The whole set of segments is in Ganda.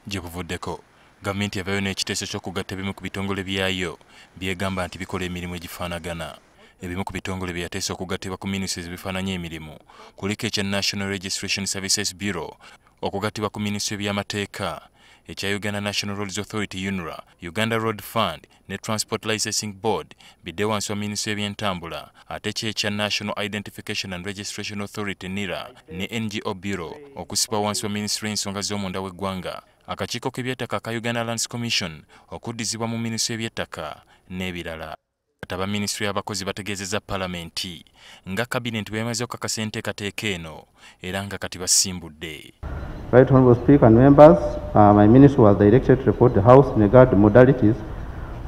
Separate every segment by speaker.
Speaker 1: gye buvuddeko gavumenti yavaayo n'ekiteeso ky'okugatta ebimu ku bitongole byayo byegamba nti bikola emirimu egifaanagana. Ebimu ku bitongole bye yateesa okugattibwa ku ministries ebifaananya emirimu kuliko ekya National Registration Services Bureau, okugattibwa ku ministry by'amateeka, ekya Uganda National Roads Authority UNRA, Uganda Road Fund ne Transport Licensing Board bidde wansi wa ministry y'ebyentambula, ate ekya National Identification and Registration Authority NIRA ne NGO Bureau okusibwa wansi wa ministry y'ensonga z'omunda w'eggwanga. Akakiiko k'ebyettaka ka Uganda Lands Commission okuddizibwa mu ministry y'ebyettaka n'ebirala. Aba ministry y'abakozi bategeezezza Palamenti nga Cabinet bw'emaze okukakasa enteekateeka eno era nga kati basimbudde.
Speaker 2: Right Honourable Speaker and members, my ministry was directed to report the House in regard to modalities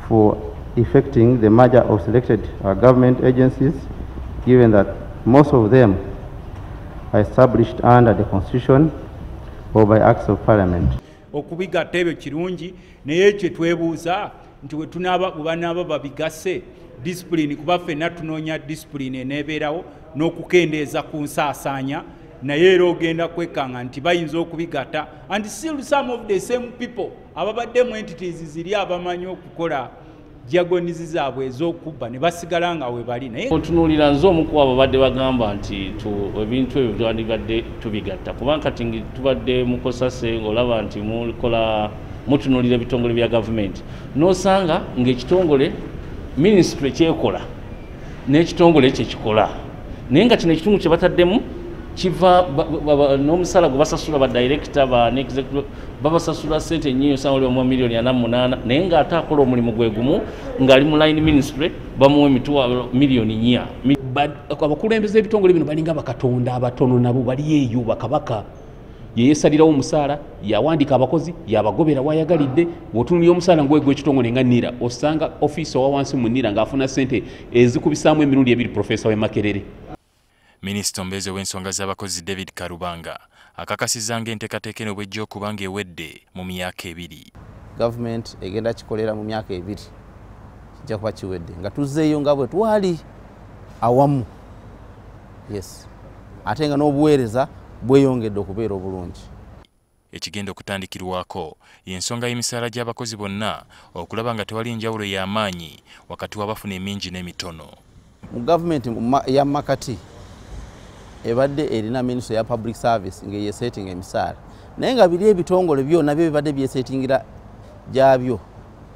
Speaker 2: for effecting the merger of selected government agencies, given that most of them are established under the Constitution or by acts of Parliament.
Speaker 3: Okubigatta ebyo kirungi naye kye twebuuza nti we banaaba babigase discipline kuba ffenna tunoonya discipline eneebeerawo n'okukendeeza ku nsaasaanya naye era ogenda kwekanga nti bayinza okubigatta and still some of the same people ababaddemu entities ziri abamanyi okukola diagonizi zaabwe ez'okubba ne basigala nga we bali naye
Speaker 4: otunuulira nze omu ku abo badde bagamba nti ebintu ebyo twandibadde tubigatta kubanga kati tubadde mukosase ng'olaba nti mutunuulira ebitongole bya gavumenti n'osanga ng'ekitongole ministry kyekola n'ekitongole kyekikola naye nga kino ekitundu kye bataddemu kiva n'omusala gwe basasula badirector executive babasasula ssente nnyo osanga mu miliyoni 48 naye ng'ate akola omulimu gwe gumu ng'ali mu line ministry bamuwa emitwalo miliyoni 4.
Speaker 5: Abakulembeze ebitongole bino balinga bakatonda abatono nabo bali eyo bakabaka yeyesalirawo omusaala yawandika abakozi yabagobera wayagalidde bw'otunulira omusaala gw'ekitongole nga NIRA osanga ofiisi owa wansi mu NIRA ng'afuna ssente ezikubisaamu emirundi 2 Profesa we Makerere.
Speaker 1: Minisita omubeezi w'ensonga z'abakozi David Karubanga akakasizza ng'enteekateeka eno bw'ejja okuba ng'ewedde mu myaka 2.
Speaker 2: Gavumenti egenda kikolera mu myaka 2 kijja kuba kiwedde nga tuzzeeyo nga bwe twali awamu. Yes. Ate nga n'obuweereza bweyongedde okubeera obulungi.
Speaker 1: Ekigenda okutandikirwako y'ensonga y'emisaala gy'abakozi bonna okulaba nga tewali njawulo y'amaanyi wakati w'abafuna emingi n'emitono.
Speaker 2: Mu gavumenti ya Makati ebadde erina ministry ya public service ng'eyesettinga emisaala naye nga biri ebitongole byonna byo bibadde byesettingira gyabyo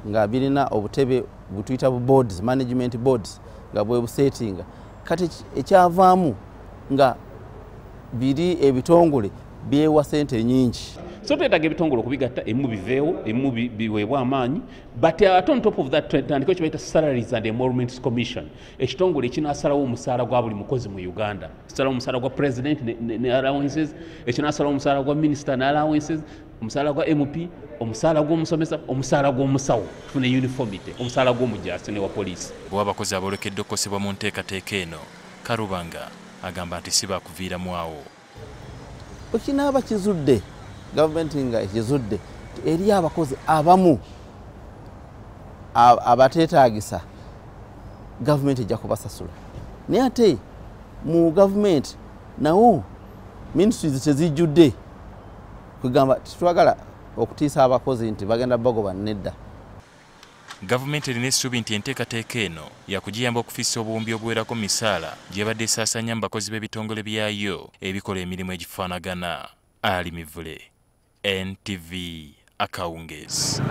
Speaker 2: nga birina obutebe butuyita bu boards, management boards nga bwe busettinga kati ekyavaamu nga biri ebitongole byewa ssente nyingi.
Speaker 5: So twetaaga ebitongole okubigatta emu biveewo emu biweebwa amaanyi but on top of that twetandika kye bayita salaries and emoluments commission ekitongole ekinaasalawo omusaala gwa buli mukozi mu Uganda ekisalawo omusaala gwa president ne allowances ekinaasalawo omusaala gwa minister ne allowances omusaala gwa MP omusaala gw'omusomesa omusaala gw'omusawo tufune uniformity omusaala gw'omujaasi ne wa poliisi.
Speaker 1: Bw'abakozi aboolekedde okukosebwa mu nteekateeka eno Karubanga agamba nti si baakuviiramu awo.
Speaker 2: Okinaaba kizudde gavumenti nga ekizudde eri abakozi abamu abateetaagisa gavumenti ejja kubasasula naye ate mu gavumenti nawo ministries tezijjudde kugamba titwagala okutiisa abakozi nti bagenda bagoba nedda.
Speaker 1: Gavumenti erina essuubi nti enteekateeka eno yakugiyamba okufiisa obuwumbi obuwerako mu misaala gy'ebadde esaasaanya mu bakozi b'ebitongole byayo ebikola emirimu egifaanagana. Ali Mivule, NTV Akawungeezi.